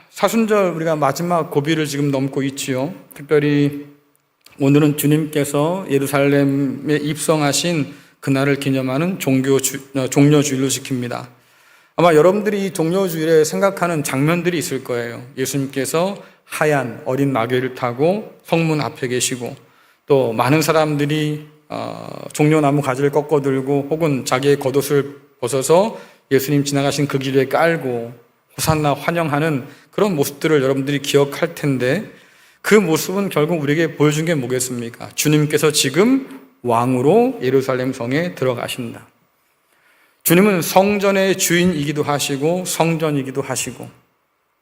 사순절 우리가 마지막 고비를 지금 넘고 있지요. 특별히 오늘은 주님께서 예루살렘에 입성하신 그날을 기념하는 종려주일로 지킵니다. 아마 여러분들이 이 종려주일에 생각하는 장면들이 있을 거예요. 예수님께서 하얀 어린 나귀를 타고 성문 앞에 계시고, 또 많은 사람들이 종려나무 가지를 꺾어 들고 혹은 자기의 겉옷을 벗어서 예수님 지나가신 그 길에 깔고 호산나 환영하는 그런 모습들을 여러분들이 기억할 텐데, 그 모습은 결국 우리에게 보여준 게 뭐겠습니까? 주님께서 지금 왕으로 예루살렘 성에 들어가신다. 주님은 성전의 주인이기도 하시고 성전이기도 하시고,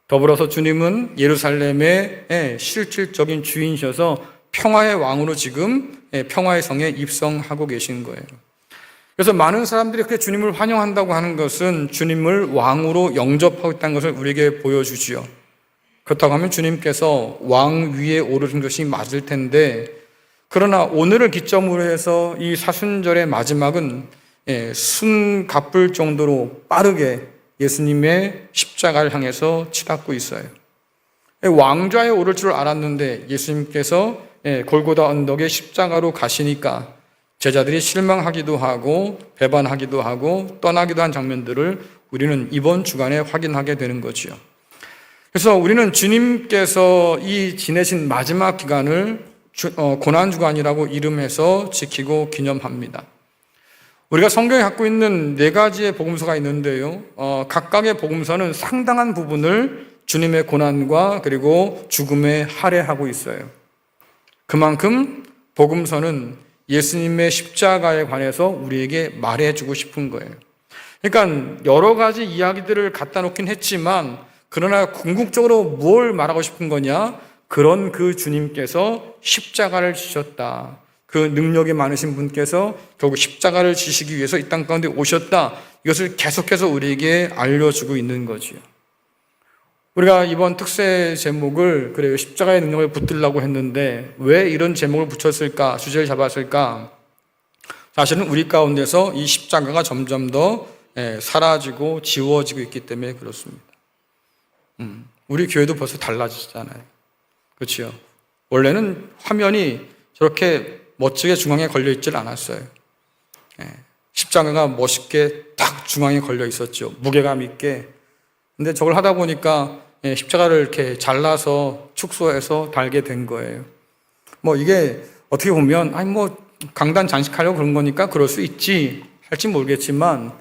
더불어서 주님은 예루살렘의 실질적인 주인이셔서 평화의 왕으로 지금 평화의 성에 입성하고 계신 거예요. 그래서 많은 사람들이 그렇게 주님을 환영한다고 하는 것은 주님을 왕으로 영접하고 있다는 것을 우리에게 보여주지요. 그렇다고 하면 주님께서 왕 위에 오르신 것이 맞을 텐데, 그러나 오늘을 기점으로 해서 이 사순절의 마지막은 숨 가쁠 정도로 빠르게 예수님의 십자가를 향해서 치닫고 있어요. 왕좌에 오를 줄 알았는데 예수님께서 골고다 언덕에 십자가로 가시니까 제자들이 실망하기도 하고 배반하기도 하고 떠나기도 한 장면들을 우리는 이번 주간에 확인하게 되는 거지요. 그래서 우리는 주님께서 이 지내신 마지막 기간을 고난주간이라고 이름해서 지키고 기념합니다. 우리가 성경에 갖고 있는 4가지의 복음서가 있는데요, 각각의 복음서는 상당한 부분을 주님의 고난과 그리고 죽음에 할애하고 있어요. 그만큼 복음서는 예수님의 십자가에 관해서 우리에게 말해주고 싶은 거예요. 그러니까 여러 가지 이야기들을 갖다 놓긴 했지만, 그러나 궁극적으로 뭘 말하고 싶은 거냐? 그런 그 주님께서 십자가를 지셨다. 그 능력이 많으신 분께서 결국 십자가를 지시기 위해서 이 땅 가운데 오셨다. 이것을 계속해서 우리에게 알려주고 있는 거지요. 우리가 이번 특세 제목을 그래요, 십자가의 능력을 붙들려고 했는데 왜 이런 제목을 붙였을까, 주제를 잡았을까? 사실은 우리 가운데서 이 십자가가 점점 더 사라지고 지워지고 있기 때문에 그렇습니다. 우리 교회도 벌써 달라지잖아요. 그렇죠? 원래는 화면이 저렇게 멋지게 중앙에 걸려 있질 않았어요. 십자가가 멋있게 딱 중앙에 걸려 있었죠. 무게감 있게. 근데 저걸 하다 보니까 십자가를 이렇게 잘라서 축소해서 달게 된 거예요. 이게 어떻게 보면 강단 장식하려고 그런 거니까 그럴 수 있지 할지 모르겠지만,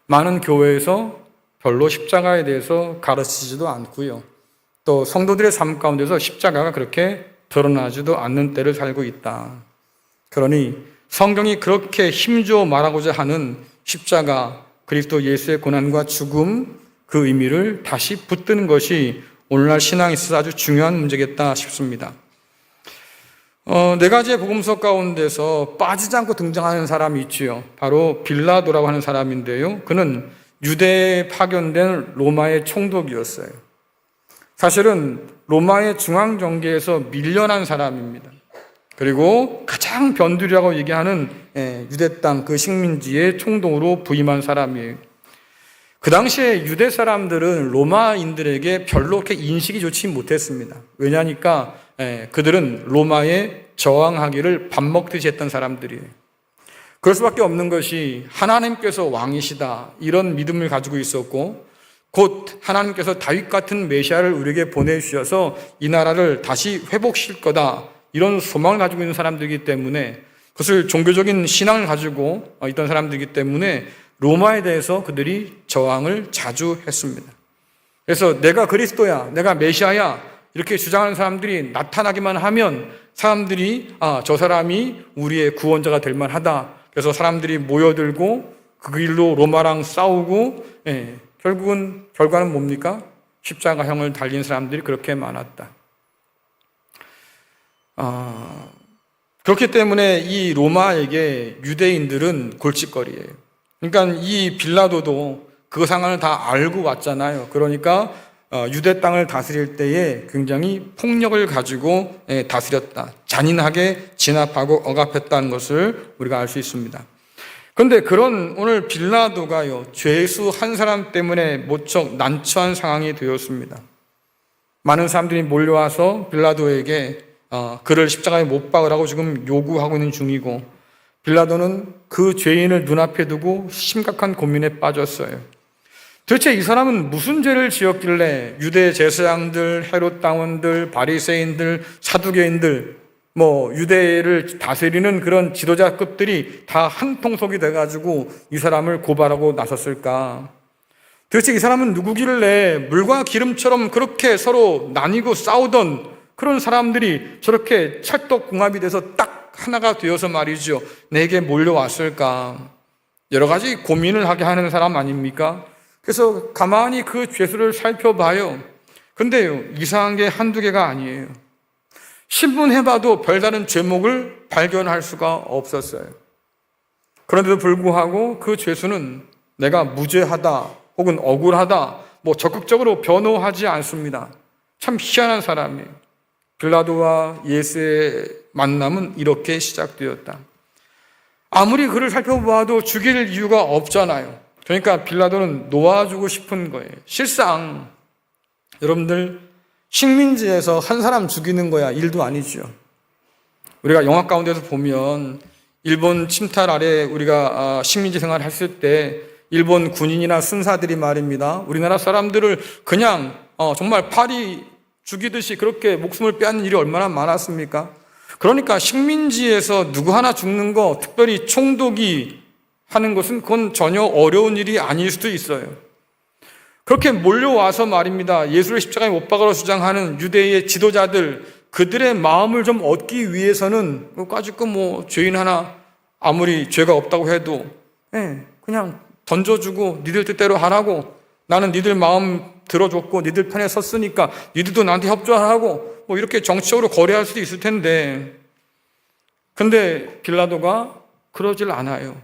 많은 교회에서 별로 십자가에 대해서 가르치지도 않고요, 또 성도들의 삶 가운데서 십자가가 그렇게 드러나지도 않는 때를 살고 있다. 그러니 성경이 그렇게 힘주어 말하고자 하는 십자가, 그리스도 예수의 고난과 죽음, 그 의미를 다시 붙드는 것이 오늘날 신앙에 있어서 아주 중요한 문제겠다 싶습니다. 4가지의 복음서 가운데서 빠지지 않고 등장하는 사람이 있지요. 바로 빌라도라고 하는 사람인데요, 그는 유대에 파견된 로마의 총독이었어요. 사실은 로마의 중앙정계에서 밀려난 사람입니다. 그리고 가장 변두리라고 얘기하는 유대 땅 그 식민지의 총독으로 부임한 사람이에요. 그 당시에 유대 사람들은 로마인들에게 별로 그렇게 인식이 좋지 못했습니다. 왜냐니까 그들은 로마에 저항하기를 밥 먹듯이 했던 사람들이에요. 그럴 수밖에 없는 것이 하나님께서 왕이시다, 이런 믿음을 가지고 있었고, 곧 하나님께서 다윗 같은 메시아를 우리에게 보내주셔서 이 나라를 다시 회복시킬 거다, 이런 소망을 가지고 있는 사람들이기 때문에, 그것을 종교적인 신앙을 가지고 있던 사람들이기 때문에 로마에 대해서 그들이 저항을 자주 했습니다. 그래서 내가 그리스도야, 내가 메시아야, 이렇게 주장하는 사람들이 나타나기만 하면 사람들이 저 사람이 우리의 구원자가 될 만하다. 그래서 사람들이 모여들고 그 길로 로마랑 싸우고, 결과는 뭡니까? 십자가형을 달린 사람들이 그렇게 많았다. 그렇기 때문에 이 로마에게 유대인들은 골칫거리예요. 그러니까 이 빌라도도 그 상황을 다 알고 왔잖아요. 그러니까 유대 땅을 다스릴 때에 굉장히 폭력을 가지고 다스렸다, 잔인하게 진압하고 억압했다는 것을 우리가 알 수 있습니다. 그런데 그런 오늘 빌라도가요, 죄수 한 사람 때문에 모척 난처한 상황이 되었습니다. 많은 사람들이 몰려와서 빌라도에게 그를 십자가에 못 박으라고 지금 요구하고 있는 중이고, 빌라도는 그 죄인을 눈앞에 두고 심각한 고민에 빠졌어요. 도대체 이 사람은 무슨 죄를 지었길래 유대 제사장들, 헤롯 당원들, 바리새인들, 사두개인들, 유대를 다스리는 그런 지도자급들이 다 한통속이 돼가지고 이 사람을 고발하고 나섰을까? 도대체 이 사람은 누구길래 물과 기름처럼 그렇게 서로 나뉘고 싸우던 그런 사람들이 저렇게 찰떡궁합이 돼서 딱 하나가 되어서 말이죠, 내게 몰려왔을까? 여러 가지 고민을 하게 하는 사람 아닙니까? 그래서 가만히 그 죄수를 살펴봐요. 근데요, 이상한 게 한두 개가 아니에요. 신문해봐도 별다른 죄목을 발견할 수가 없었어요. 그런데도 불구하고 그 죄수는 내가 무죄하다 혹은 억울하다 적극적으로 변호하지 않습니다. 참 희한한 사람이에요. 빌라도와 예수의 만남은 이렇게 시작되었다. 아무리 그를 살펴보아도 죽일 이유가 없잖아요. 그러니까 빌라도는 놓아주고 싶은 거예요. 실상 여러분들, 식민지에서 한 사람 죽이는 거야 일도 아니죠. 우리가 영화 가운데서 보면 일본 침탈 아래 우리가 식민지 생활을 했을 때 일본 군인이나 순사들이 말입니다, 우리나라 사람들을 그냥 정말 파리 죽이듯이 그렇게 목숨을 빼앗는 일이 얼마나 많았습니까? 그러니까 식민지에서 누구 하나 죽는 거, 특별히 총독이 하는 것은 그건 전혀 어려운 일이 아닐 수도 있어요. 그렇게 몰려와서 말입니다, 예수를 십자가에 못 박으러 주장하는 유대의 지도자들, 그들의 마음을 좀 얻기 위해서는 까짓거 죄인 하나 아무리 죄가 없다고 해도 그냥 던져주고 니들 뜻대로 하라고, 나는 니들 마음 들어줬고 니들 편에 섰으니까 니들도 나한테 협조하라고 이렇게 정치적으로 거래할 수도 있을 텐데, 근데 빌라도가 그러질 않아요.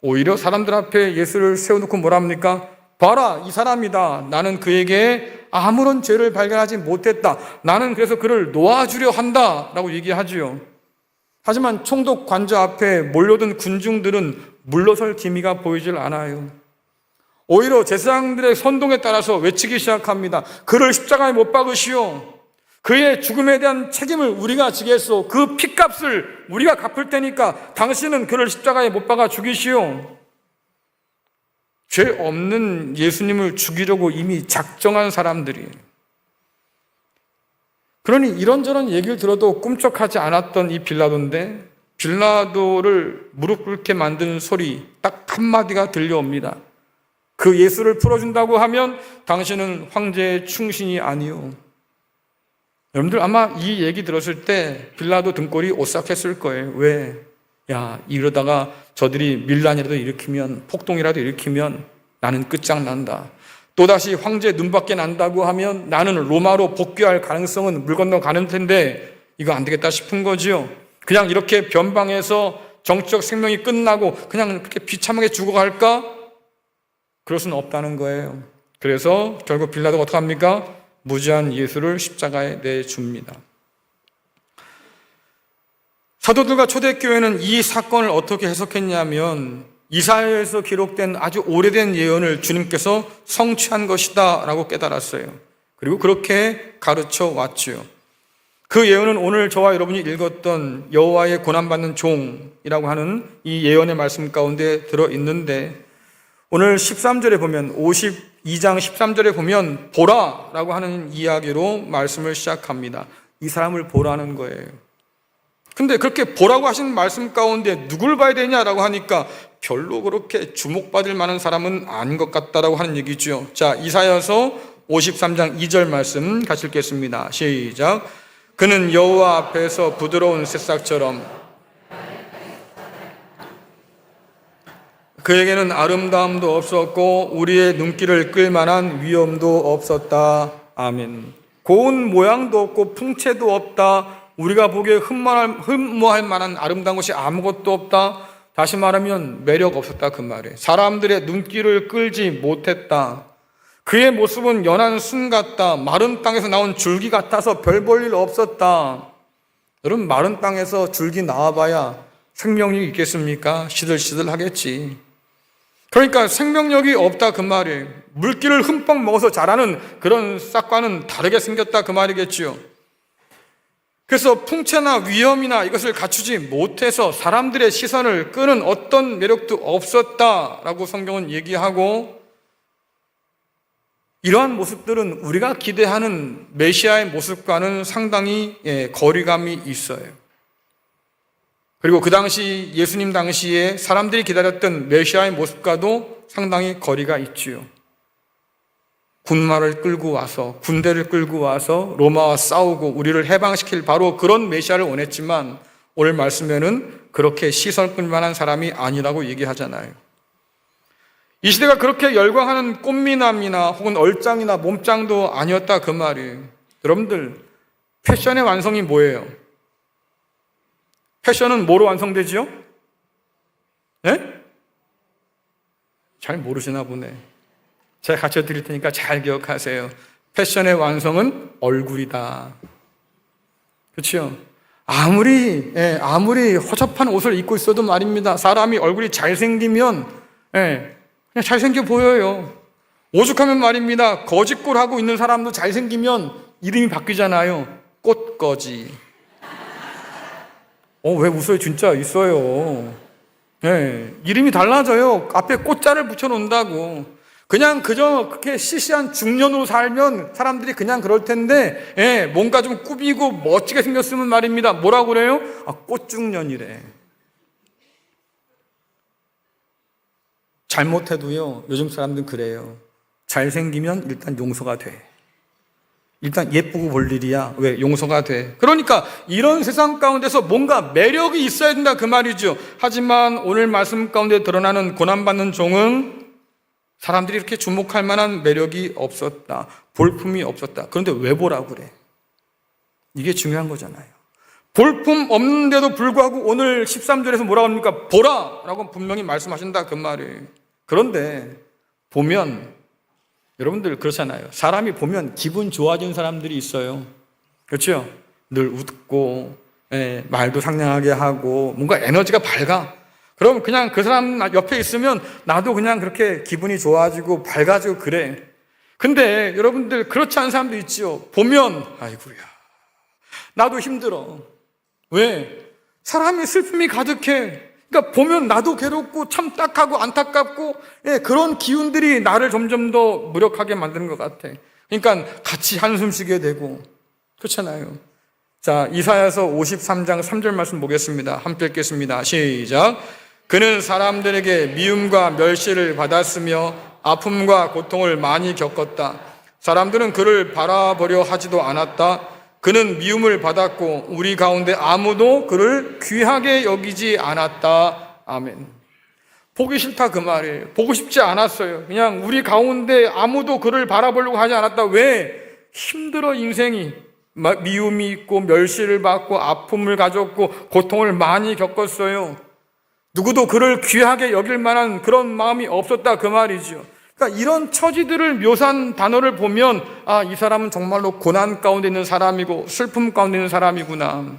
오히려 사람들 앞에 예수를 세워놓고 뭐라 합니까? 봐라, 이 사람이다. 나는 그에게 아무런 죄를 발견하지 못했다. 나는 그래서 그를 놓아주려 한다 라고 얘기하지요. 하지만 총독 관저 앞에 몰려든 군중들은 물러설 기미가 보이질 않아요. 오히려 제사장들의 선동에 따라서 외치기 시작합니다. 그를 십자가에 못 박으시오. 그의 죽음에 대한 책임을 우리가 지겠소. 그 핏값을 우리가 갚을 테니까 당신은 그를 십자가에 못 박아 죽이시오. 죄 없는 예수님을 죽이려고 이미 작정한 사람들이에요. 그러니 이런저런 얘기를 들어도 꿈쩍하지 않았던 이 빌라도인데, 빌라도를 무릎 꿇게 만드는 소리 딱 한마디가 들려옵니다. 그 예수를 풀어준다고 하면 당신은 황제의 충신이 아니오. 여러분들 아마 이 얘기 들었을 때 빌라도 등골이 오싹했을 거예요. 왜? 야, 이러다가 저들이 밀란이라도 일으키면, 폭동이라도 일으키면 나는 끝장난다. 또다시 황제 눈밖에 난다고 하면 나는 로마로 복귀할 가능성은 물 건너 가는 텐데 이거 안 되겠다 싶은 거지요. 그냥 이렇게 변방에서 정치적 생명이 끝나고 그냥 그렇게 비참하게 죽어갈까? 그럴 수는 없다는 거예요. 그래서 결국 빌라도가 어떻게 합니까? 무죄한 예수를 십자가에 내줍니다. 사도들과 초대교회는 이 사건을 어떻게 해석했냐면, 이사야에서 기록된 아주 오래된 예언을 주님께서 성취한 것이다 라고 깨달았어요. 그리고 그렇게 가르쳐 왔죠. 그 예언은 오늘 저와 여러분이 읽었던 여호와의 고난받는 종이라고 하는 이 예언의 말씀 가운데 들어있는데, 오늘 13절에 보면, 52장 13절에 보면 보라 라고 하는 이야기로 말씀을 시작합니다. 이 사람을 보라는 거예요. 근데 그렇게 보라고 하신 말씀 가운데 누굴 봐야 되냐라고 하니까 별로 그렇게 주목받을 만한 사람은 아닌 것 같다라고 하는 얘기죠. 자, 이사야서 53장 2절 말씀 같이 읽겠습니다. 시작. 그는 여호와 앞에서 부드러운 새싹처럼, 그에게는 아름다움도 없었고 우리의 눈길을 끌 만한 위엄도 없었다. 아멘. 고운 모양도 없고 풍채도 없다. 우리가 보기에 흠모할 만한 아름다운 것이 아무것도 없다. 다시 말하면 매력 없었다 그 말이에요. 사람들의 눈길을 끌지 못했다. 그의 모습은 연한 순 같다. 마른 땅에서 나온 줄기 같아서 별 볼 일 없었다. 여러분, 마른 땅에서 줄기 나와봐야 생명력이 있겠습니까? 시들시들 하겠지. 그러니까 생명력이 없다 그 말이에요. 물기를 흠뻑 먹어서 자라는 그런 싹과는 다르게 생겼다 그 말이겠지요. 그래서 풍채나 위엄이나 이것을 갖추지 못해서 사람들의 시선을 끄는 어떤 매력도 없었다라고 성경은 얘기하고, 이러한 모습들은 우리가 기대하는 메시아의 모습과는 상당히 거리감이 있어요. 그리고 그 당시 예수님 당시에 사람들이 기다렸던 메시아의 모습과도 상당히 거리가 있지요. 군마를 끌고 와서, 군대를 끌고 와서 로마와 싸우고 우리를 해방시킬 바로 그런 메시아를 원했지만, 오늘 말씀에는 그렇게 시선 끌 만한 사람이 아니라고 얘기하잖아요. 이 시대가 그렇게 열광하는 꽃미남이나 혹은 얼짱이나 몸짱도 아니었다 그 말이에요. 여러분들, 패션의 완성이 뭐예요? 패션은 뭐로 완성되지요? 네? 잘 모르시나 보네. 제가 가르쳐 드릴 테니까 잘 기억하세요. 패션의 완성은 얼굴이다. 그렇죠? 아무리 허접한 옷을 입고 있어도 말입니다. 사람이 얼굴이 잘생기면 그냥 잘생겨 보여요. 오죽하면 말입니다. 거짓골하고 있는 사람도 잘생기면 이름이 바뀌잖아요. 꽃거지. 왜 웃어요? 진짜 있어요. 이름이 달라져요. 앞에 꽃자를 붙여놓는다고. 그냥 그저 그렇게 시시한 중년으로 살면 사람들이 그냥 그럴 텐데, 뭔가 좀 꾸미고 멋지게 생겼으면 말입니다. 뭐라고 그래요? 꽃중년이래. 잘못해도요, 요즘 사람들은 그래요. 잘생기면 일단 용서가 돼. 일단 예쁘고 볼 일이야. 왜? 용서가 돼. 그러니까 이런 세상 가운데서 뭔가 매력이 있어야 된다 그 말이죠. 하지만 오늘 말씀 가운데 드러나는 고난받는 종은 사람들이 이렇게 주목할 만한 매력이 없었다. 볼품이 없었다. 그런데 왜 보라고 그래? 이게 중요한 거잖아요. 볼품 없는데도 불구하고 오늘 13절에서 뭐라고 합니까? 보라! 라고 분명히 말씀하신다 그 말이에요. 그런데 보면, 여러분들 그렇잖아요. 사람이 보면 기분 좋아지는 사람들이 있어요. 그렇죠? 늘 웃고, 말도 상냥하게 하고, 뭔가 에너지가 밝아. 그럼 그냥 그 사람 옆에 있으면 나도 그냥 그렇게 기분이 좋아지고 밝아지고 그래. 근데 여러분들 그렇지 않은 사람도 있지요. 보면 아이고야, 나도 힘들어. 왜? 사람이 슬픔이 가득해. 그러니까 보면 나도 괴롭고 참 딱하고 안타깝고, 그런 기운들이 나를 점점 더 무력하게 만드는 것 같아. 그러니까 같이 한숨 쉬게 되고. 그렇잖아요. 자, 이사야서 53장 3절 말씀 보겠습니다. 함께 읽겠습니다. 시작. 그는 사람들에게 미움과 멸시를 받았으며 아픔과 고통을 많이 겪었다. 사람들은 그를 바라보려 하지도 않았다. 그는 미움을 받았고 우리 가운데 아무도 그를 귀하게 여기지 않았다. 아멘. 보기 싫다 그 말이에요. 보고 싶지 않았어요. 그냥 우리 가운데 아무도 그를 바라보려고 하지 않았다. 왜? 힘들어 인생이. 미움이 있고 멸시를 받고 아픔을 가졌고 고통을 많이 겪었어요. 누구도 그를 귀하게 여길 만한 그런 마음이 없었다 그 말이죠. 그러니까 이런 처지들을 묘사한 단어를 보면 이 사람은 정말로 고난 가운데 있는 사람이고 슬픔 가운데 있는 사람이구나.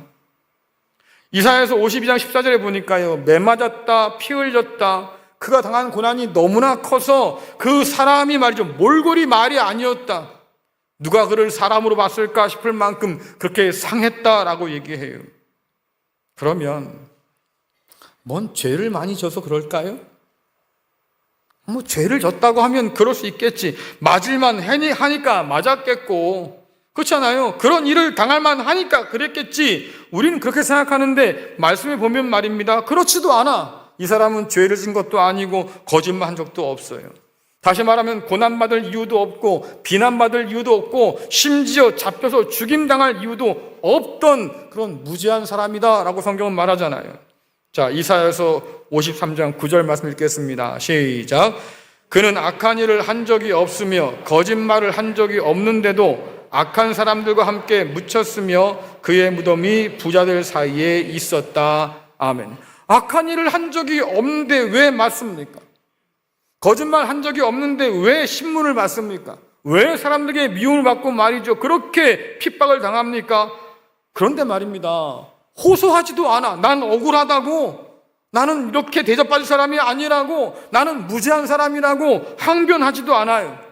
이사야서 52장 14절에 보니까요, 매 맞았다, 피 흘렸다. 그가 당한 고난이 너무나 커서 그 사람이 말이죠, 몰골이 말이 아니었다. 누가 그를 사람으로 봤을까 싶을 만큼 그렇게 상했다라고 얘기해요. 그러면 뭔 죄를 많이 져서 그럴까요? 죄를 졌다고 하면 그럴 수 있겠지. 맞을만 하니까 맞았겠고, 그렇잖아요. 그런 일을 당할만 하니까 그랬겠지. 우리는 그렇게 생각하는데 말씀에 보면 말입니다, 그렇지도 않아. 이 사람은 죄를 진 것도 아니고 거짓말 한 적도 없어요. 다시 말하면 고난받을 이유도 없고 비난받을 이유도 없고 심지어 잡혀서 죽임당할 이유도 없던 그런 무지한 사람이다 라고 성경은 말하잖아요. 자, 이사야서 53장 9절 말씀 읽겠습니다. 시작. 그는 악한 일을 한 적이 없으며 거짓말을 한 적이 없는데도 악한 사람들과 함께 묻혔으며 그의 무덤이 부자들 사이에 있었다. 아멘. 악한 일을 한 적이 없는데 왜 맞습니까? 거짓말 한 적이 없는데 왜 신문을 받습니까? 왜 사람들에게 미움을 받고 말이죠, 그렇게 핍박을 당합니까? 그런데 말입니다, 호소하지도 않아. 난 억울하다고 나는 이렇게 대접받을 사람이 아니라고, 나는 무죄한 사람이라고 항변하지도 않아요.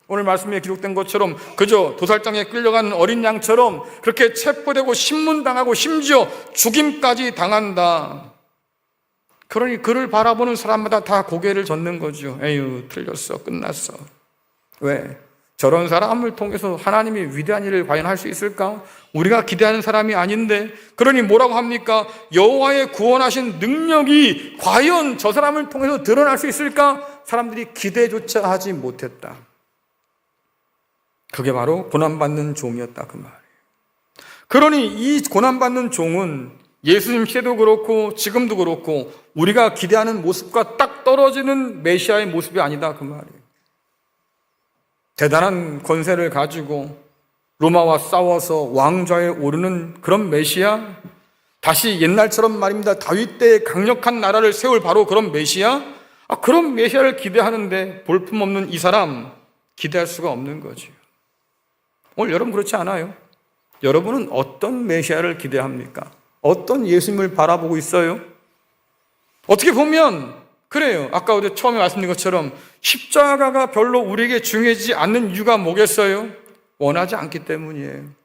오늘 말씀에 기록된 것처럼 그저 도살장에 끌려가는 어린 양처럼 그렇게 체포되고 신문당하고 심지어 죽임까지 당한다. 그러니 그를 바라보는 사람마다 다 고개를 젓는 거죠. 에휴, 틀렸어, 끝났어. 왜? 저런 사람을 통해서 하나님이 위대한 일을 과연 할 수 있을까? 우리가 기대하는 사람이 아닌데. 그러니 뭐라고 합니까? 여호와의 구원하신 능력이 과연 저 사람을 통해서 드러날 수 있을까? 사람들이 기대조차 하지 못했다. 그게 바로 고난받는 종이었다, 그 말이에요. 그러니 이 고난받는 종은 예수님 시대도 그렇고 지금도 그렇고 우리가 기대하는 모습과 딱 떨어지는 메시아의 모습이 아니다, 그 말이에요. 대단한 권세를 가지고 로마와 싸워서 왕좌에 오르는 그런 메시아, 다시 옛날처럼 말입니다, 다윗 때의 강력한 나라를 세울 바로 그런 메시아, 그런 메시아를 기대하는데 볼품없는 이 사람 기대할 수가 없는 거죠. 오늘 여러분 그렇지 않아요? 여러분은 어떤 메시아를 기대합니까? 어떤 예수님을 바라보고 있어요? 어떻게 보면 그래요. 아까 우리 처음에 말씀드린 것처럼 십자가가 별로 우리에게 중요하지 않는 이유가 뭐겠어요? 원하지 않기 때문이에요.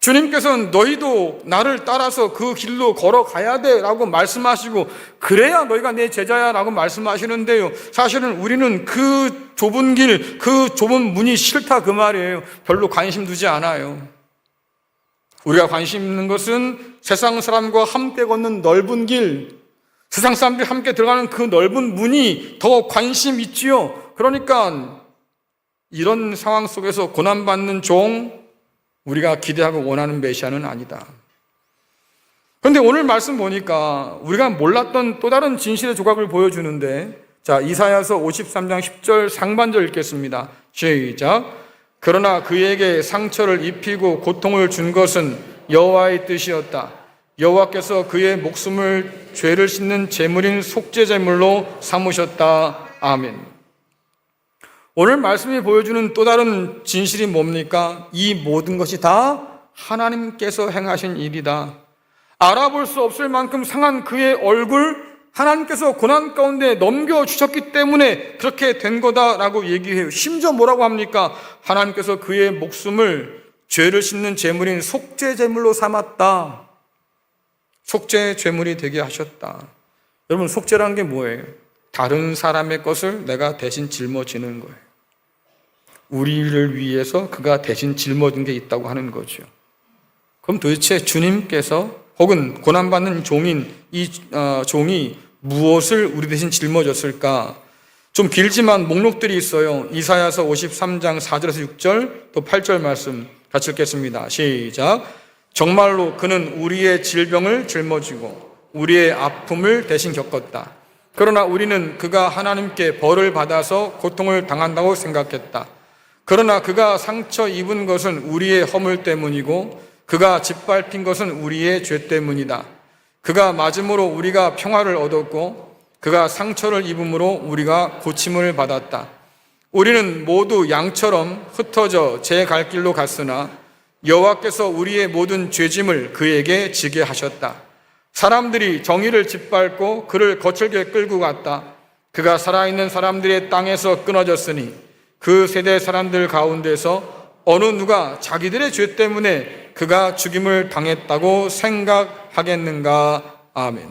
주님께서는 너희도 나를 따라서 그 길로 걸어가야 돼 라고 말씀하시고 그래야 너희가 내 제자야 라고 말씀하시는데요, 사실은 우리는 그 좁은 길, 그 좁은 문이 싫다 그 말이에요. 별로 관심 두지 않아요. 우리가 관심 있는 것은 세상 사람과 함께 걷는 넓은 길, 세상 사람들이 함께 들어가는 그 넓은 문이 더 관심 있지요. 그러니까 이런 상황 속에서 고난받는 종, 우리가 기대하고 원하는 메시아는 아니다. 그런데 오늘 말씀 보니까 우리가 몰랐던 또 다른 진실의 조각을 보여주는데, 자, 이사야서 53장 10절 상반절 읽겠습니다. 시작. 그러나 그에게 상처를 입히고 고통을 준 것은 여호와의 뜻이었다. 여호와께서 그의 목숨을 죄를 씻는 제물인 속죄제물로 삼으셨다. 아멘. 오늘 말씀이 보여주는 또 다른 진실이 뭡니까? 이 모든 것이 다 하나님께서 행하신 일이다. 알아볼 수 없을 만큼 상한 그의 얼굴, 하나님께서 고난 가운데 넘겨주셨기 때문에 그렇게 된 거다라고 얘기해요. 심지어 뭐라고 합니까? 하나님께서 그의 목숨을 죄를 씻는 제물인 속죄제물로 삼았다. 속죄 제물이 되게 하셨다. 여러분, 속죄라는 게 뭐예요? 다른 사람의 것을 내가 대신 짊어지는 거예요. 우리를 위해서 그가 대신 짊어진 게 있다고 하는 거죠. 그럼 도대체 주님께서 혹은 고난받는 종인 이 종이 무엇을 우리 대신 짊어졌을까? 좀 길지만 목록들이 있어요. 이사야서 53장 4절에서 6절 또 8절 말씀 같이 읽겠습니다. 시작. 정말로 그는 우리의 질병을 짊어지고 우리의 아픔을 대신 겪었다. 그러나 우리는 그가 하나님께 벌을 받아서 고통을 당한다고 생각했다. 그러나 그가 상처 입은 것은 우리의 허물 때문이고 그가 짓밟힌 것은 우리의 죄 때문이다. 그가 맞음으로 우리가 평화를 얻었고 그가 상처를 입음으로 우리가 고침을 받았다. 우리는 모두 양처럼 흩어져 제 갈 길로 갔으나 여호와께서 우리의 모든 죄짐을 그에게 지게 하셨다. 사람들이 정의를 짓밟고 그를 거칠게 끌고 갔다. 그가 살아있는 사람들의 땅에서 끊어졌으니 그 세대 사람들 가운데서 어느 누가 자기들의 죄 때문에 그가 죽임을 당했다고 생각하겠는가? 아멘.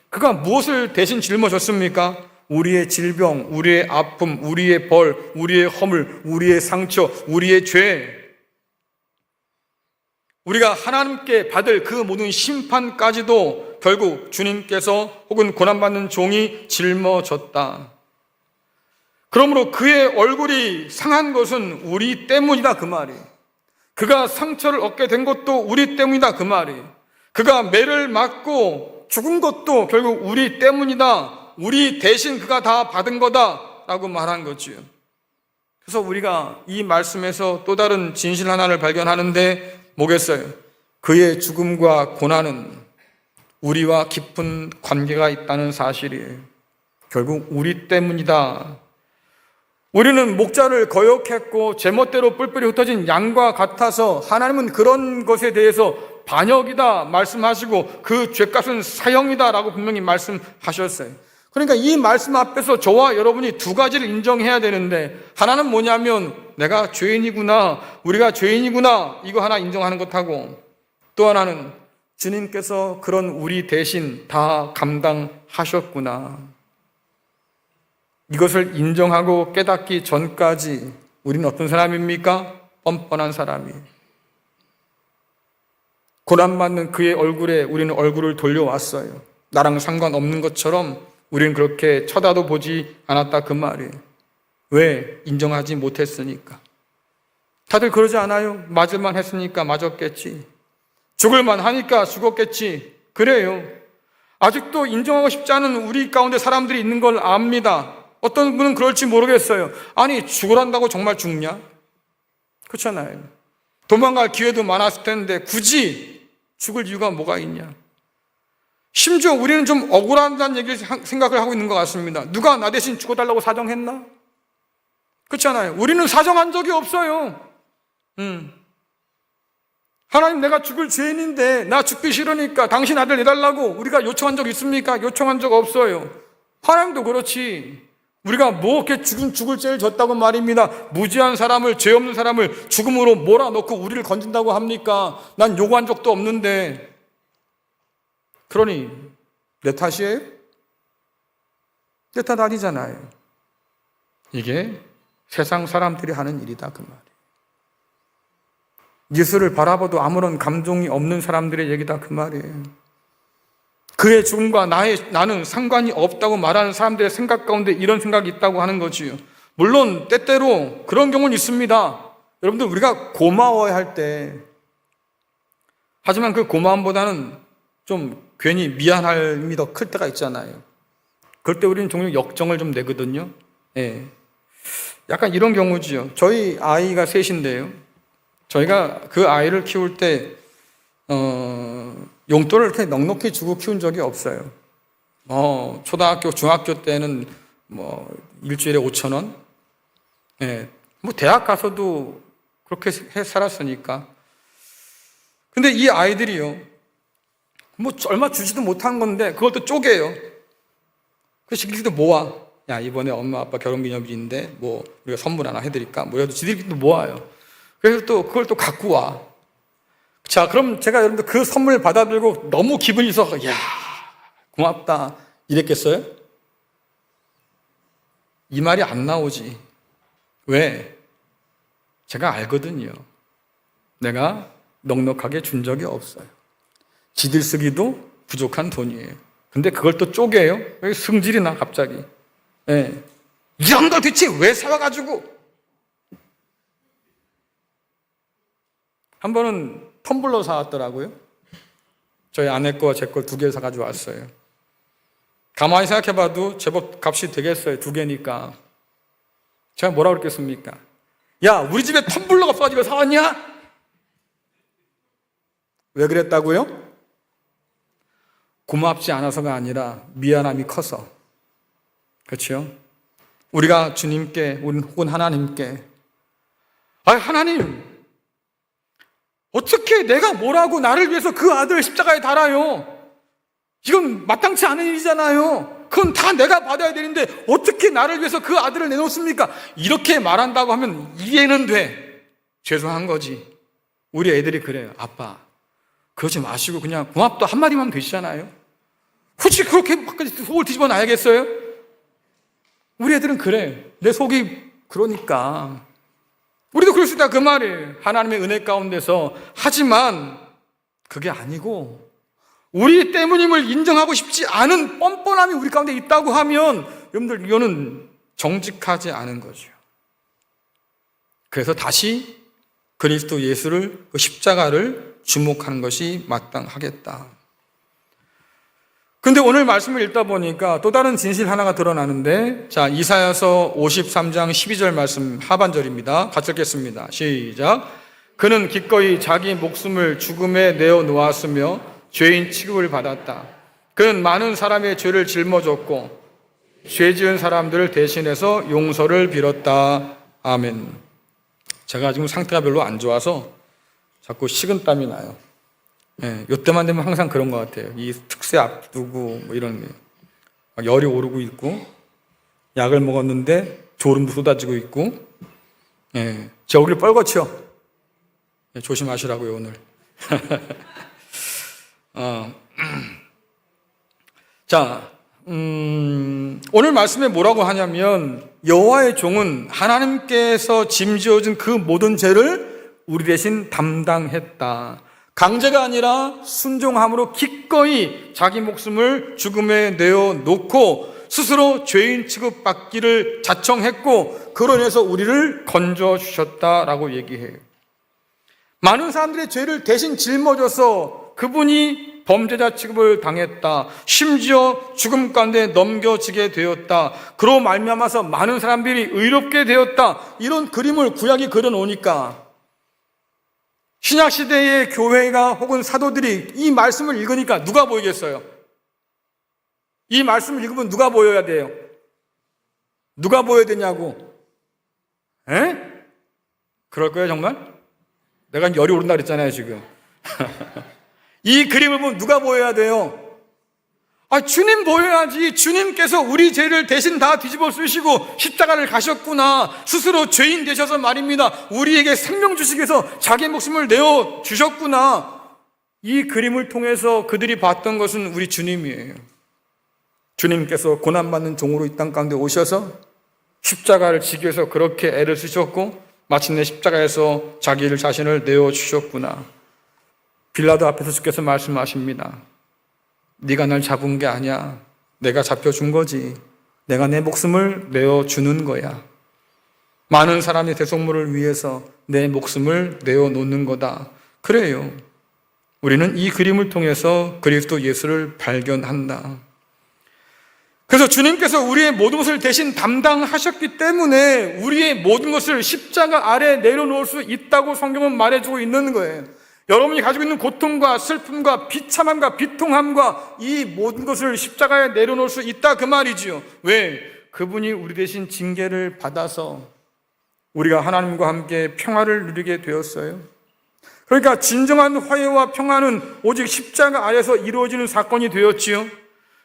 그가 무엇을 대신 짊어졌습니까? 우리의 질병, 우리의 아픔, 우리의 벌, 우리의 허물, 우리의 상처, 우리의 죄, 우리가 하나님께 받을 그 모든 심판까지도 결국 주님께서 혹은 고난받는 종이 짊어졌다. 그러므로 그의 얼굴이 상한 것은 우리 때문이다 그 말이에요. 그가 상처를 얻게 된 것도 우리 때문이다 그 말이에요. 그가 매를 맞고 죽은 것도 결국 우리 때문이다. 우리 대신 그가 다 받은 거다라고 말한 거지요. 그래서 우리가 이 말씀에서 또 다른 진실 하나를 발견하는데 뭐겠어요? 그의 죽음과 고난은 우리와 깊은 관계가 있다는 사실이에요. 결국 우리 때문이다. 우리는 목자를 거역했고 제멋대로 뿔뿔이 흩어진 양과 같아서 하나님은 그런 것에 대해서 반역이다 말씀하시고 그 죄값은 사형이다라고 분명히 말씀하셨어요. 그러니까 이 말씀 앞에서 저와 여러분이 두 가지를 인정해야 되는데, 하나는 뭐냐면 내가 죄인이구나, 우리가 죄인이구나, 이거 하나 인정하는 것하고, 또 하나는 주님께서 그런 우리 대신 다 감당하셨구나, 이것을 인정하고 깨닫기 전까지 우리는 어떤 사람입니까? 뻔뻔한 사람이에요. 고난받는 그의 얼굴에 우리는 얼굴을 돌려왔어요. 나랑 상관없는 것처럼 우리는 그렇게 쳐다도 보지 않았다, 그 말이에요. 왜? 인정하지 못했으니까. 다들 그러지 않아요? 맞을만 했으니까 맞았겠지. 죽을만 하니까 죽었겠지. 그래요. 아직도 인정하고 싶지 않은 우리 가운데 사람들이 있는 걸 압니다. 어떤 분은 그럴지 모르겠어요. 아니, 죽으란다고 정말 죽냐? 그렇잖아요. 도망갈 기회도 많았을 텐데 굳이 죽을 이유가 뭐가 있냐? 심지어 우리는 좀 억울하다는 얘기를 생각을 하고 있는 것 같습니다. 누가 나 대신 죽어달라고 사정했나? 그렇잖아요. 우리는 사정한 적이 없어요. 하나님, 내가 죽을 죄인인데 나 죽기 싫으니까 당신 아들 내달라고 우리가 요청한 적 있습니까? 요청한 적 없어요. 하나님도 그렇지. 우리가 뭐 이렇게 죽을 죄를 졌다고 말입니다. 무지한 사람을, 죄 없는 사람을 죽음으로 몰아넣고 우리를 건진다고 합니까? 난 요구한 적도 없는데. 그러니 내 탓이에요? 내 탓 아니잖아요. 이게 세상 사람들이 하는 일이다, 그 말이에요. 예수를 바라봐도 아무런 감동이 없는 사람들의 얘기다, 그 말이에요. 그의 죽음과 나는 상관이 없다고 말하는 사람들의 생각 가운데 이런 생각이 있다고 하는 거지요. 물론 때때로 그런 경우는 있습니다. 여러분들, 우리가 고마워야 할 때, 하지만 그 고마움보다는 좀 괜히 미안함이 더 클 때가 있잖아요. 그럴 때 우리는 종종 역정을 좀 내거든요. 예. 약간 이런 경우지요. 저희 아이가 셋인데요. 저희가 그 아이를 키울 때 용돈을 이렇게 넉넉히 주고 키운 적이 없어요. 초등학교, 중학교 때는 일주일에 5,000원. 예. 대학 가서도 그렇게 해 살았으니까. 근데 이 아이들이요, 얼마 주지도 못한 건데 그것도 쪼개요. 그래서 지들끼리도 모아. 야, 이번에 엄마 아빠 결혼기념일인데 우리가 선물 하나 해드릴까? 이래도 지들끼리도 모아요. 그래서 또 그걸 또 갖고 와. 자, 그럼 제가 여러분들 그 선물 받아들고 너무 기분이 있어서, 야, 고맙다, 이랬겠어요? 이 말이 안 나오지. 왜? 제가 알거든요. 내가 넉넉하게 준 적이 없어요. 지들 쓰기도 부족한 돈이에요. 근데 그걸 또 쪼개요? 왜 승질이 나, 갑자기. 예. 이런 걸 대체 왜 사와가지고? 한 번은 텀블러 사왔더라고요. 저희 아내 거와 제 걸 2개 사가지고 왔어요. 가만히 생각해봐도 제법 값이 되겠어요. 2개니까. 제가 뭐라고 그랬겠습니까? 야, 우리 집에 텀블러가 없어가지고 사왔냐? 왜 그랬다고요? 고맙지 않아서가 아니라 미안함이 커서. 그렇죠? 우리가 주님께, 혹은 하나님께, 하나님, 어떻게 내가 뭐라고 나를 위해서 그 아들을 십자가에 달아요? 이건 마땅치 않은 일이잖아요. 그건 다 내가 받아야 되는데 어떻게 나를 위해서 그 아들을 내놓습니까? 이렇게 말한다고 하면 이해는 돼. 죄송한 거지. 우리 애들이 그래요. 아빠, 그러지 마시고 그냥 고맙다 한마디만 하면 되시잖아요. 굳이 그렇게 속을 뒤집어 놔야겠어요? 우리 애들은 그래. 내 속이 그러니까. 우리도 그럴 수 있다, 그 말이에요. 하나님의 은혜 가운데서. 하지만 그게 아니고 우리 때문임을 인정하고 싶지 않은 뻔뻔함이 우리 가운데 있다고 하면, 여러분들, 이거는 정직하지 않은 거죠. 그래서 다시 그리스도 예수를, 그 십자가를 주목하는 것이 마땅하겠다. 근데 오늘 말씀을 읽다 보니까 또 다른 진실 하나가 드러나는데, 자, 이사야서 53장 12절 말씀 하반절입니다. 같이 읽겠습니다. 시작. 그는 기꺼이 자기 목숨을 죽음에 내어 놓았으며 죄인 취급을 받았다. 그는 많은 사람의 죄를 짊어졌고 죄 지은 사람들을 대신해서 용서를 빌었다. 아멘. 제가 지금 상태가 별로 안 좋아서 자꾸 식은땀이 나요. 요때만 되면 항상 그런 것 같아요. 이 특세 앞두고 뭐 이런 게. 막 열이 오르고 있고, 약을 먹었는데 졸음도 쏟아지고 있고, 제 얼굴이 뻘겋죠? 조심하시라고요, 오늘. 자, 오늘 말씀에 뭐라고 하냐면, 여호와의 종은 하나님께서 짐지어준 그 모든 죄를 우리 대신 담당했다. 강제가 아니라 순종함으로 기꺼이 자기 목숨을 죽음에 내어놓고 스스로 죄인 취급받기를 자청했고, 그로 인해서 우리를 건져주셨다라고 얘기해요. 많은 사람들의 죄를 대신 짊어져서 그분이 범죄자 취급을 당했다. 심지어 죽음 가운데 넘겨지게 되었다. 그로 말미암아서 많은 사람들이 의롭게 되었다. 이런 그림을 구약이 그려놓으니까 신약시대의 교회가 혹은 사도들이 이 말씀을 읽으니까 누가 보이겠어요? 이 말씀을 읽으면 누가 보여야 돼요? 누가 보여야 되냐고? 그럴 거예요, 정말? 내가 열이 오른다 그랬잖아요, 지금. 이 그림을 보면 누가 보여야 돼요? 주님 보여야지. 주님께서 우리 죄를 대신 다 뒤집어 쓰시고 십자가를 가셨구나. 스스로 죄인 되셔서 말입니다. 우리에게 생명 주시기 위해서 자기 목숨을 내어 주셨구나. 이 그림을 통해서 그들이 봤던 것은 우리 주님이에요. 주님께서 고난받는 종으로 이 땅 가운데 오셔서 십자가를 지기 위해서 그렇게 애를 쓰셨고 마침내 십자가에서 자기를 자신을 내어 주셨구나. 빌라도 앞에서 주께서 말씀하십니다. 네가 날 잡은 게 아니야. 내가 잡혀준 거지. 내가 내 목숨을 내어주는 거야. 많은 사람의 대속물을 위해서 내 목숨을 내어놓는 거다. 그래요. 우리는 이 그림을 통해서 그리스도 예수를 발견한다. 그래서 주님께서 우리의 모든 것을 대신 담당하셨기 때문에 우리의 모든 것을 십자가 아래 내려놓을 수 있다고 성경은 말해주고 있는 거예요. 여러분이 가지고 있는 고통과 슬픔과 비참함과 비통함과 이 모든 것을 십자가에 내려놓을 수 있다 그 말이지요. 왜? 그분이 우리 대신 징계를 받아서 우리가 하나님과 함께 평화를 누리게 되었어요. 그러니까 진정한 화해와 평화는 오직 십자가 아래서 이루어지는 사건이 되었지요.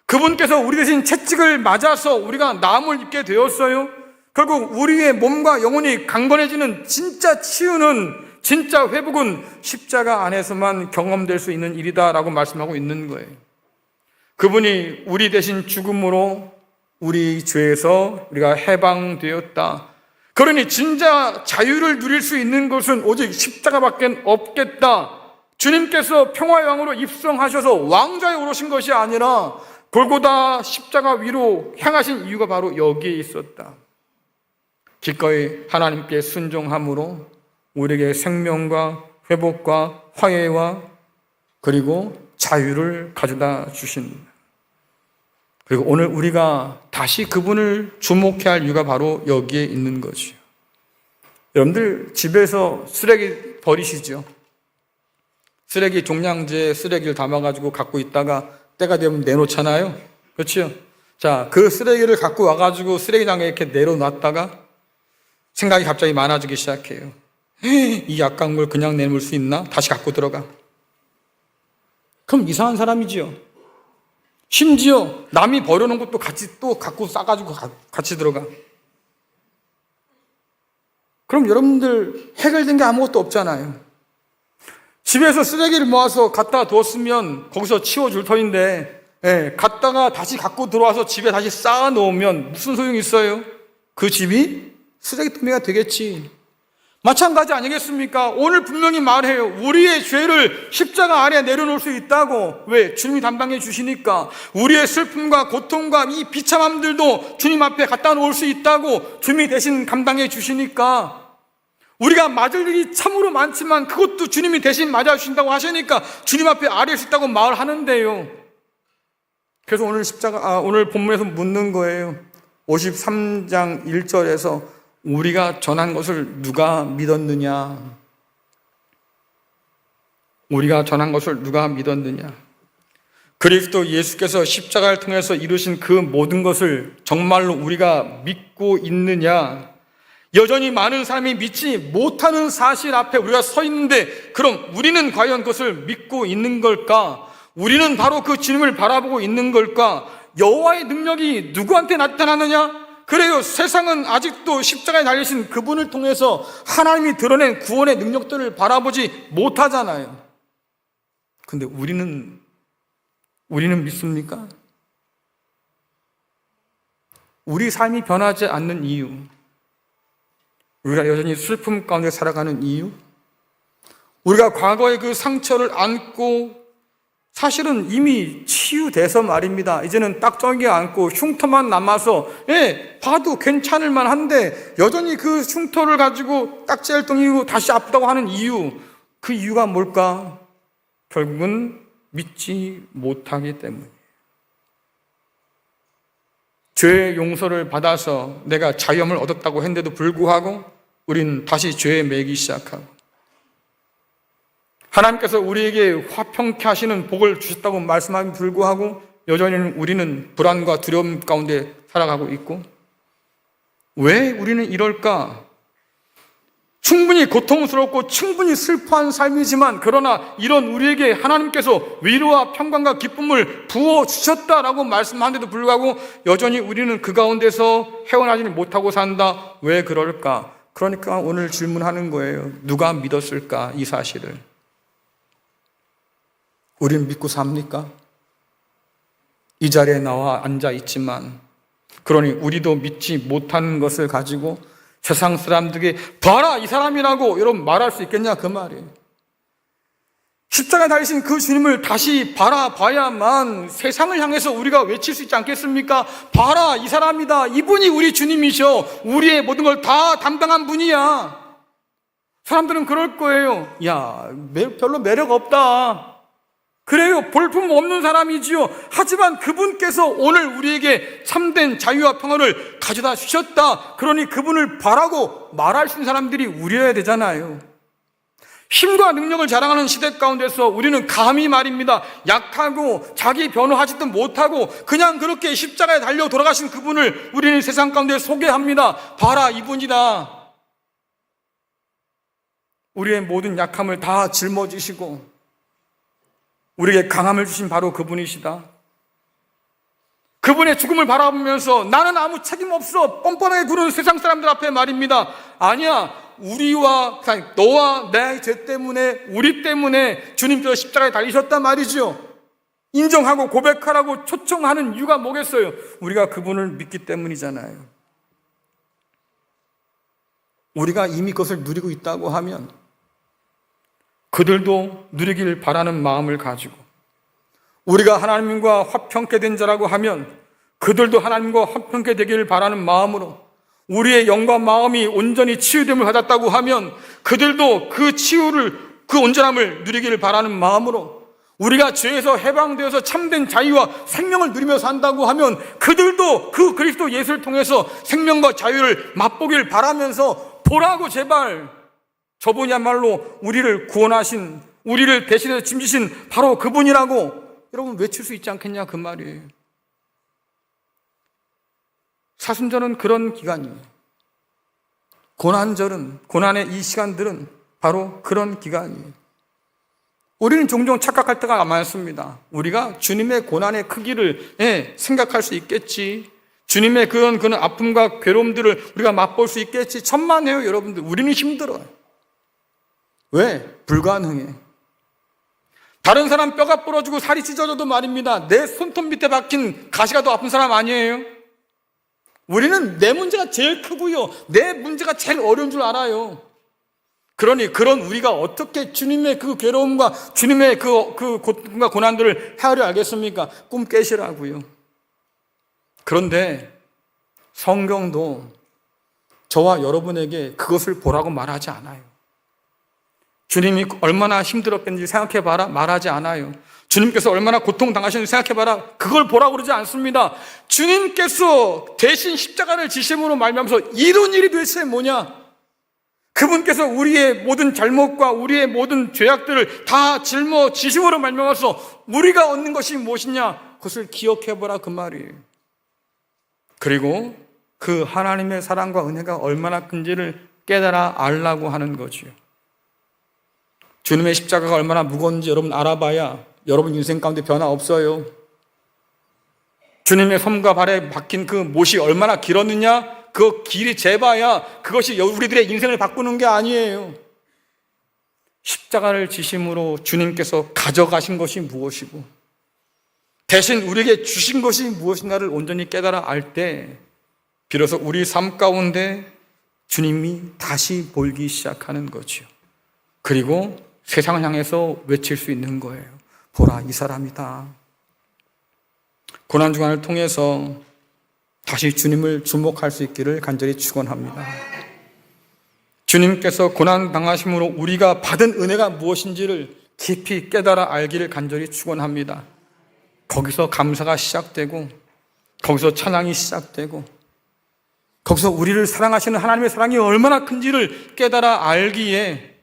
그분께서 우리 대신 채찍을 맞아서 우리가 나음을 입게 되었어요. 결국 우리의 몸과 영혼이 강건해지는 진짜 치유는, 진짜 회복은 십자가 안에서만 경험될 수 있는 일이다라고 말씀하고 있는 거예요. 그분이 우리 대신 죽음으로 우리 죄에서 우리가 해방되었다. 그러니 진짜 자유를 누릴 수 있는 것은 오직 십자가밖에 없겠다. 주님께서 평화의 왕으로 입성하셔서 왕좌에 오르신 것이 아니라 골고다 십자가 위로 향하신 이유가 바로 여기에 있었다. 기꺼이 하나님께 순종함으로 우리에게 생명과 회복과 화해와 그리고 자유를 가져다 주십니다. 그리고 오늘 우리가 다시 그분을 주목해야 할 이유가 바로 여기에 있는 거죠. 여러분들 집에서 쓰레기 버리시죠? 쓰레기 종량제에 쓰레기를 담아가지고 갖고 있다가 때가 되면 내놓잖아요. 그렇죠? 자, 그 쓰레기를 갖고 와가지고 쓰레기장에 이렇게 내려놨다가 생각이 갑자기 많아지기 시작해요. 이 약간 걸 그냥 내놓을 수 있나? 다시 갖고 들어가. 그럼 이상한 사람이지요. 심지어 남이 버려놓은 것도 같이 또 갖고 싸가지고 같이 들어가. 그럼 여러분들 해결된 게 아무것도 없잖아요. 집에서 쓰레기를 모아서 갖다 두었으면 거기서 치워줄 터인데, 갔다가 다시 갖고 들어와서 집에 다시 쌓아 놓으면 무슨 소용이 있어요? 그 집이 쓰레기통이가 되겠지. 마찬가지 아니겠습니까? 오늘 분명히 말해요. 우리의 죄를 십자가 아래 내려놓을 수 있다고. 왜? 주님이 담당해 주시니까. 우리의 슬픔과 고통과 이 비참함들도 주님 앞에 갖다 놓을 수 있다고 주님이 대신 감당해 주시니까. 우리가 맞을 일이 참으로 많지만 그것도 주님이 대신 맞아주신다고 하시니까 주님 앞에 아뢰할 수 있다고 말하는데요. 그래서 오늘 본문에서 묻는 거예요. 53장 1절에서 우리가 전한 것을 누가 믿었느냐? 우리가 전한 것을 누가 믿었느냐? 그리스도 예수께서 십자가를 통해서 이루신 그 모든 것을 정말로 우리가 믿고 있느냐? 여전히 많은 사람이 믿지 못하는 사실 앞에 우리가 서 있는데, 그럼 우리는 과연 그것을 믿고 있는 걸까? 우리는 바로 그 주님을 바라보고 있는 걸까? 여호와의 능력이 누구한테 나타나느냐? 그래요, 세상은 아직도 십자가에 달리신 그분을 통해서 하나님이 드러낸 구원의 능력들을 바라보지 못하잖아요. 근데 우리는 믿습니까? 우리 삶이 변하지 않는 이유, 우리가 여전히 슬픔 가운데 살아가는 이유, 우리가 과거의 그 상처를 안고 사실은 이미 치유돼서 말입니다. 이제는 딱정이 않고 흉터만 남아서 봐도 괜찮을 만한데 여전히 그 흉터를 가지고 딱지할덩이고 다시 아프다고 하는 이유, 그 이유가 뭘까? 결국은 믿지 못하기 때문이에요. 죄의 용서를 받아서 내가 자유함을 얻었다고 했는데도 불구하고 우린 다시 죄에 매이기 시작하고, 하나님께서 우리에게 화평케 하시는 복을 주셨다고 말씀함에도 불구하고 여전히 우리는 불안과 두려움 가운데 살아가고 있고, 왜 우리는 이럴까? 충분히 고통스럽고 충분히 슬퍼한 삶이지만, 그러나 이런 우리에게 하나님께서 위로와 평강과 기쁨을 부어주셨다라고 말씀하는데도 불구하고 여전히 우리는 그 가운데서 헤어나지 못하고 산다. 왜 그럴까? 그러니까 오늘 질문하는 거예요. 누가 믿었을까? 이 사실을. 우린 믿고 삽니까? 이 자리에 나와 앉아 있지만, 그러니 우리도 믿지 못하는 것을 가지고 세상 사람들에게 봐라 이 사람이라고 여러분 말할 수 있겠냐 그 말이에요. 십자가에 달리신 그 주님을 다시 바라봐야만 세상을 향해서 우리가 외칠 수 있지 않겠습니까? 봐라 이 사람이다, 이분이 우리 주님이셔, 우리의 모든 걸 다 담당한 분이야. 사람들은 그럴 거예요. 야, 별로 매력 없다, 그래요, 볼품 없는 사람이지요. 하지만 그분께서 오늘 우리에게 참된 자유와 평화를 가져다 주셨다. 그러니 그분을 바라고 말할 수 있는 사람들이 우려야 되잖아요. 힘과 능력을 자랑하는 시대 가운데서 우리는 감히 말입니다, 약하고 자기 변호하지도 못하고 그냥 그렇게 십자가에 달려 돌아가신 그분을 우리는 세상 가운데 소개합니다. 봐라 이분이다. 우리의 모든 약함을 다 짊어지시고 우리에게 강함을 주신 바로 그분이시다. 그분의 죽음을 바라보면서 나는 아무 책임 없어 뻔뻔하게 구는 세상 사람들 앞에 말입니다, 아니야, 너와 내 죄 때문에, 우리 때문에 주님께서 십자가에 달리셨단 말이죠. 인정하고 고백하라고 초청하는 이유가 뭐겠어요? 우리가 그분을 믿기 때문이잖아요. 우리가 이미 그것을 누리고 있다고 하면 그들도 누리길 바라는 마음을 가지고, 우리가 하나님과 화평케 된 자라고 하면 그들도 하나님과 화평케 되기를 바라는 마음으로, 우리의 영과 마음이 온전히 치유됨을 받았다고 하면 그들도 그 치유를, 그 온전함을 누리기를 바라는 마음으로, 우리가 죄에서 해방되어서 참된 자유와 생명을 누리며 산다고 하면 그들도 그 그리스도 예수를 통해서 생명과 자유를 맛보길 바라면서, 보라고 제발, 저분이야말로 우리를 구원하신, 우리를 대신해서 짐지신 바로 그분이라고 여러분 외칠 수 있지 않겠냐 그 말이에요. 사순절은 그런 기간이에요. 고난의 이 시간들은 바로 그런 기간이에요. 우리는 종종 착각할 때가 많습니다. 우리가 주님의 고난의 크기를 생각할 수 있겠지, 주님의 그런 아픔과 괴로움들을 우리가 맛볼 수 있겠지, 천만에요 여러분들. 우리는 힘들어요. 왜? 불가능해. 다른 사람 뼈가 부러지고 살이 찢어져도 말입니다, 내 손톱 밑에 박힌 가시가 더 아픈 사람 아니에요? 우리는 내 문제가 제일 크고요, 내 문제가 제일 어려운 줄 알아요. 그러니 그런 우리가 어떻게 주님의 그 괴로움과 주님의 그 고통과 고난들을 헤아려 알겠습니까? 꿈 깨시라고요. 그런데 성경도 저와 여러분에게 그것을 보라고 말하지 않아요. 주님이 얼마나 힘들었겠는지 생각해봐라 말하지 않아요. 주님께서 얼마나 고통당하셨는지 생각해봐라 그걸 보라고 그러지 않습니다. 주님께서 대신 십자가를 지심으로 말미암아서 이룬 일이 도대체 뭐냐? 그분께서 우리의 모든 잘못과 우리의 모든 죄악들을 다 짊어지심으로 말미암아서 우리가 얻는 것이 무엇이냐? 그것을 기억해보라 그 말이에요. 그리고 그 하나님의 사랑과 은혜가 얼마나 큰지를 깨달아 알라고 하는 거지요. 주님의 십자가가 얼마나 무거운지 여러분 알아봐야 여러분 인생 가운데 변화 없어요. 주님의 손과 발에 박힌 그 못이 얼마나 길었느냐, 그 길이 재봐야 그것이 우리들의 인생을 바꾸는 게 아니에요. 십자가를 지심으로 주님께서 가져가신 것이 무엇이고 대신 우리에게 주신 것이 무엇인가를 온전히 깨달아 알 때 비로소 우리 삶 가운데 주님이 다시 보이기 시작하는 거지요. 그리고 세상을 향해서 외칠 수 있는 거예요. 보라, 이 사람이다. 고난주간을 통해서 다시 주님을 주목할 수 있기를 간절히 축원합니다. 주님께서 고난당하심으로 우리가 받은 은혜가 무엇인지를 깊이 깨달아 알기를 간절히 축원합니다. 거기서 감사가 시작되고 거기서 찬양이 시작되고 거기서 우리를 사랑하시는 하나님의 사랑이 얼마나 큰지를 깨달아 알기에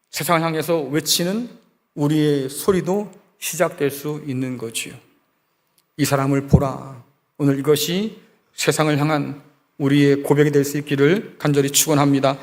세상을 향해서 외치는 우리의 소리도 시작될 수 있는 거지요. 이 사람을 보라. 오늘 이것이 세상을 향한 우리의 고백이 될 수 있기를 간절히 축원합니다.